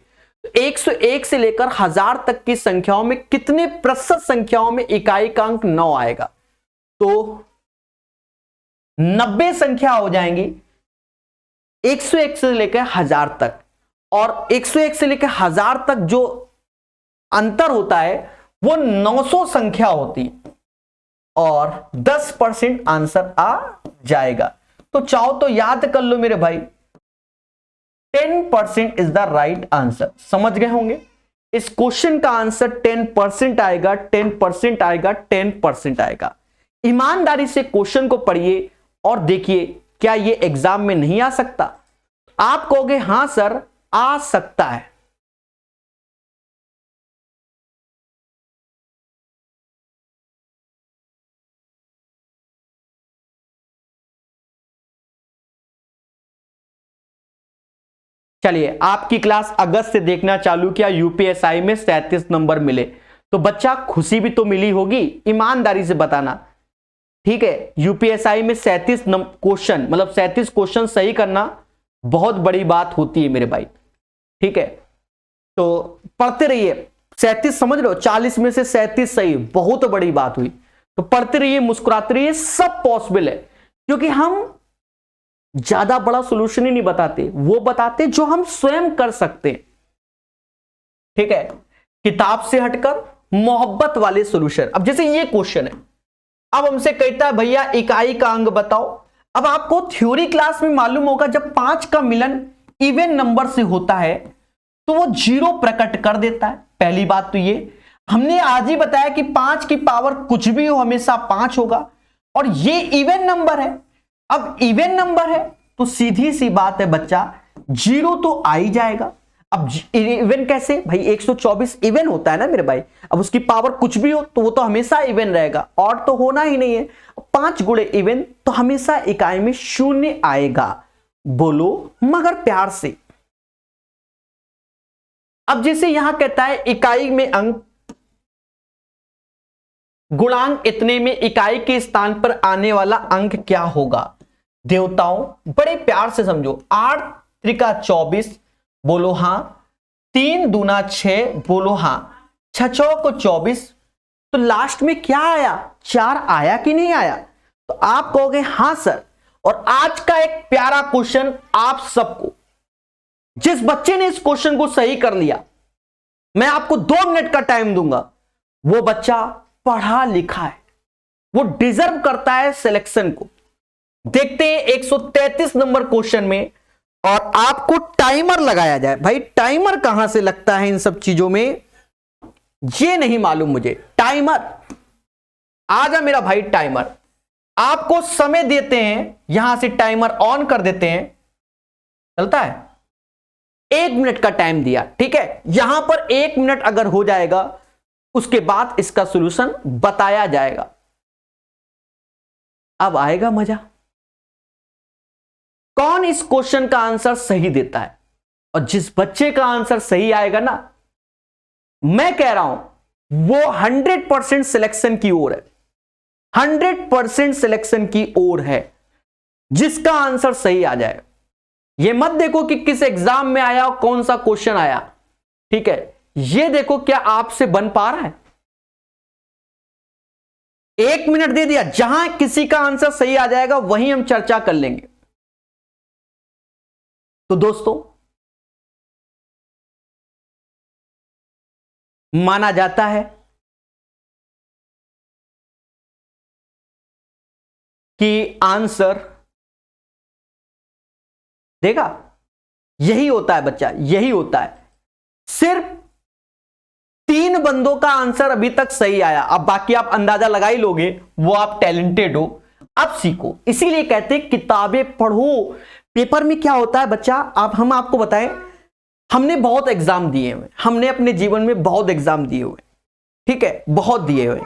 101 से लेकर 1000 तक की संख्याओं में कितने प्रतिशत संख्याओं में इकाई का अंक 9 आएगा? तो 90 संख्या हो जाएंगी 101 से लेकर 1000 तक, और 101 से लेकर 1000 तक जो अंतर होता है वो 900 संख्या होती है, और 10% आंसर आ जाएगा। तो चाहो तो याद कर लो मेरे भाई, 10% इज द राइट आंसर। समझ गए होंगे, इस क्वेश्चन का आंसर 10% आएगा, 10% आएगा, 10% आएगा। ईमानदारी से क्वेश्चन को पढ़िए और देखिए क्या ये एग्जाम में नहीं आ सकता। आप कहोगे हां सर आ सकता है। चलिए, आपकी क्लास अगस्त से देखना चालू किया, यूपीएसआई में 37 नंबर मिले, तो बच्चा खुशी भी तो मिली होगी, ईमानदारी से बताना। ठीक है, यूपीएसआई में 37 क्वेश्चन, मतलब 37 क्वेश्चन सही करना बहुत बड़ी बात होती है मेरे भाई। ठीक है, तो पढ़ते रहिए। 37 समझ लो, 40 में से 37 सही, बहुत बड़ी बात हुई। तो पढ़ते रहिए, मुस्कुराते रहिए, सब पॉसिबल है। क्योंकि हम ज्यादा बड़ा सोल्यूशन ही नहीं बताते, वो बताते जो हम स्वयं कर सकते हैं। ठीक है, किताब से हटकर मोहब्बत वाले सोल्यूशन। अब जैसे ये क्वेश्चन है, अब हमसे कहता है भैया इकाई का अंग बताओ। अब आपको थ्योरी क्लास में मालूम होगा, जब 5 का मिलन इवन नंबर से होता है तो वो 0 प्रकट कर देता है। पहली बात तो ये हमने आज ही बताया कि 5 की पावर कुछ भी हो हमेशा 5 होगा, और ये इवन नंबर है। अब इवन नंबर है तो सीधी सी बात है बच्चा, 0 तो आ ही जाएगा। अब इवन कैसे भाई, 124 इवन होता है ना मेरे भाई। अब उसकी पावर कुछ भी हो तो वो तो हमेशा इवन रहेगा, और तो होना ही नहीं है। 5 गुणे इवन तो हमेशा इकाई में 0 आएगा। बोलो मगर प्यार से। अब जैसे यहां कहता है इकाई में अंक, गुणांक इतने में इकाई के स्थान पर आने वाला अंक क्या होगा। देवताओं बड़े प्यार से समझो, 8 त्रिका 24, बोलो हां। 3 दूना 6, बोलो हां। 6 चौक 24, तो लास्ट में क्या आया, 4 आया कि नहीं आया। तो आप कहोगे हां सर। और आज का एक प्यारा क्वेश्चन आप सबको, जिस बच्चे ने इस क्वेश्चन को सही कर लिया, मैं आपको 2 मिनट का टाइम दूंगा। वो बच्चा पढ़ा लिखा है, वो डिजर्व करता है सिलेक्शन को। देखते हैं 133 नंबर क्वेश्चन में, और आपको टाइमर लगाया जाए। भाई टाइमर कहां से लगता है इन सब चीजों में, ये नहीं मालूम मुझे। टाइमर आजा मेरा भाई, टाइमर आपको समय देते हैं, यहां से टाइमर ऑन कर देते हैं, चलता है। 1 मिनट का टाइम दिया, ठीक है। यहां पर 1 मिनट अगर हो जाएगा, उसके बाद इसका सॉल्यूशन बताया जाएगा। अब आएगा मजा। कौन इस क्वेश्चन का आंसर सही देता है, और जिस बच्चे का आंसर सही आएगा ना, मैं कह रहा हूं वो 100% सिलेक्शन की ओर है, 100% सिलेक्शन की ओर है। जिसका आंसर सही आ जाए, ये मत देखो कि किस एग्जाम में आया और कौन सा क्वेश्चन आया, ठीक है। ये देखो क्या आपसे बन पा रहा है। 1 मिनट दे दिया, जहां किसी का आंसर सही आ जाएगा वहीं हम चर्चा कर लेंगे। तो दोस्तों, माना जाता है कि आंसर देगा, यही होता है बच्चा, यही होता है। सिर्फ 3 बंदों का आंसर अभी तक सही आया। अब बाकी आप अंदाजा लगा ही लोगे, वो आप टैलेंटेड हो। अब सीखो, इसीलिए कहते हैं किताबें पढ़ो। पेपर में क्या होता है बच्चा, हम आपको बताएं, हमने बहुत एग्जाम दिए हुए, हमने अपने जीवन में बहुत एग्जाम दिए हुए, ठीक है, बहुत दिए हुए,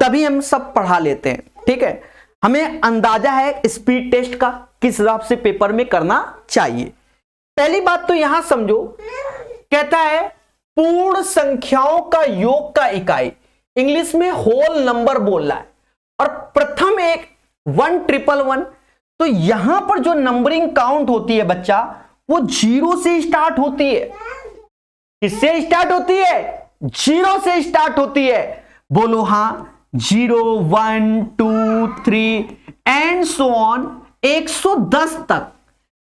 तभी हम सब पढ़ा लेते हैं, ठीक है। हमें अंदाजा है स्पीड टेस्ट का, किस हिसाब से पेपर में करना चाहिए। पहली बात तो यहां समझो, कहता है पूर्ण संख्याओं का योग का इकाई, इंग्लिश में होल नंबर बोल रहा है, और प्रथम एक 111, तो यहां पर जो नंबरिंग काउंट होती है बच्चा, वो 0 से स्टार्ट होती है। किससे स्टार्ट होती है, 0 से स्टार्ट होती है। बोलो हां, 0 1 2 3 एंड सो ऑन 110 तक।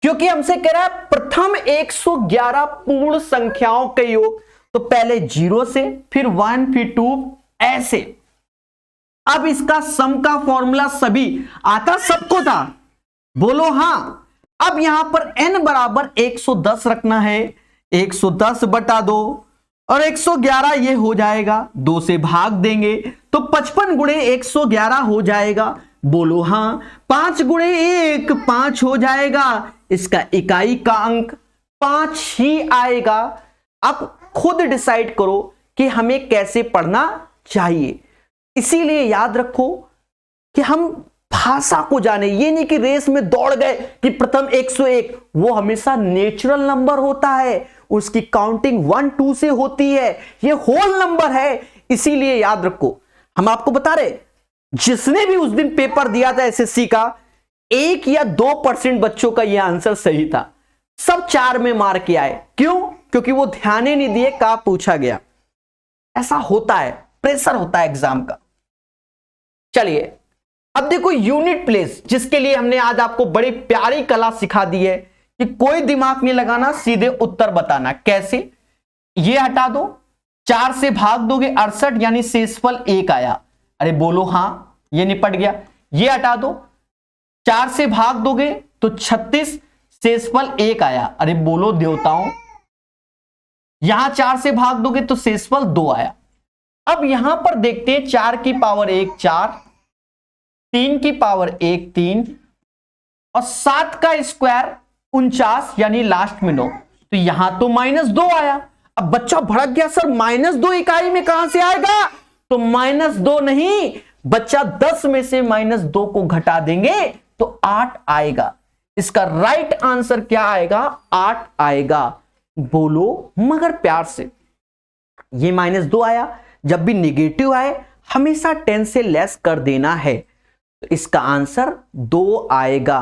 क्योंकि हमसे कह रहा है प्रथम 111 पूर्ण संख्याओं के योग, तो पहले 0 से फिर 1 फिर 2 ऐसे। अब इसका सम का फॉर्मूला सभी आता सबको था, बोलो हां। अब यहां पर n बराबर 110 रखना है, 110 बटा 2 और 111 ये हो जाएगा, 2 से भाग देंगे तो 55 गुणे 111 हो जाएगा, बोलो हां। 5 गुणे 1 5 हो जाएगा, इसका इकाई का अंक 5 ही आएगा। अब खुद डिसाइड करो कि हमें कैसे पढ़ना चाहिए। इसीलिए याद रखो कि हम भाषा को जाने, ये नहीं कि रेस में दौड़ गए कि प्रथम 101, वो हमेशा नेचुरल नंबर होता है, उसकी काउंटिंग 1 2 से होती है, ये होल नंबर है। इसीलिए याद रखो, हम आपको बता रहे जिसने भी उस दिन पेपर दिया था एसएससी का, 1 या 2% बच्चों का यह आंसर सही था, सब 4 में मार के आए। क्यों? क्योंकि वो ध्यान ही नहीं दिए कहां पूछा गया। ऐसा होता है, प्रेशर होता है एग्जाम का। चलिए अब देखो यूनिट प्लेस, जिसके लिए हमने आज आपको बड़ी प्यारी कला सिखा दी है कि कोई दिमाग नहीं लगाना, सीधे उत्तर बताना। कैसे? ये हटा दो, 4 से भाग दोगे 68 यानी शेषफल 1 आया, अरे बोलो हां, ये निपट गया। ये हटा दो, 4 से भाग दोगे तो 36 शेषफल 1 आया, अरे बोलो देवताओं। यहां 4 से भाग दोगे तो शेषफल 2 आया। अब यहां पर देखते हैं 4 की पावर 1 4, 3 की पावर 1 3 और 7 का स्क्वायर 49 यानी लास्ट में 9, तो यहां तो -2 आया। अब बच्चा भड़क गया, सर -2 इकाई में कहां से आएगा? तो -2 नहीं, बच्चा 10 में से -2 को घटा देंगे तो 8 आएगा। इसका राइट आंसर क्या आएगा? 8 आएगा। बोलो मगर प्यार से। ये -2 आया, जब भी निगेटिव आए हमेशा 10 से लेस कर देना है, तो इसका आंसर 2 आएगा।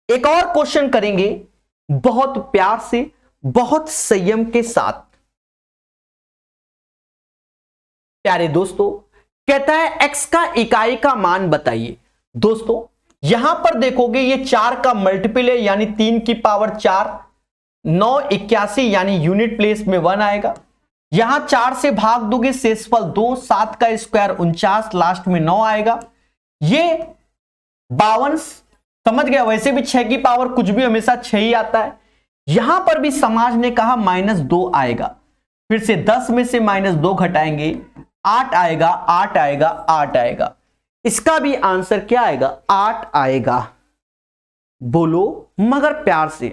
एक और क्वेश्चन करेंगे बहुत प्यार से, बहुत संयम के साथ। प्यारे दोस्तों, कहता है x का इकाई का मान बताइए। दोस्तों यहां पर देखोगे ये 4 का मल्टीपल है, यानी 3 की पावर 4, 9 81 यानी यूनिट प्लेस में 1 आएगा। यहां 4 से भाग दोगे शेषफल 2, 7 का स्क्वायर 49, लास्ट में 9 आएगा। ये 52 समझ गया, वैसे भी 6 की पावर कुछ भी हमेशा 6 ही आता है। यहां पर भी समाज ने कहा -2 आएगा, फिर से 10 में से -2 घटाएंगे 8 आएगा, 8 आएगा, 8 आएगा। इसका भी आंसर क्या आएगा? 8 आएगा। बोलो मगर प्यार से।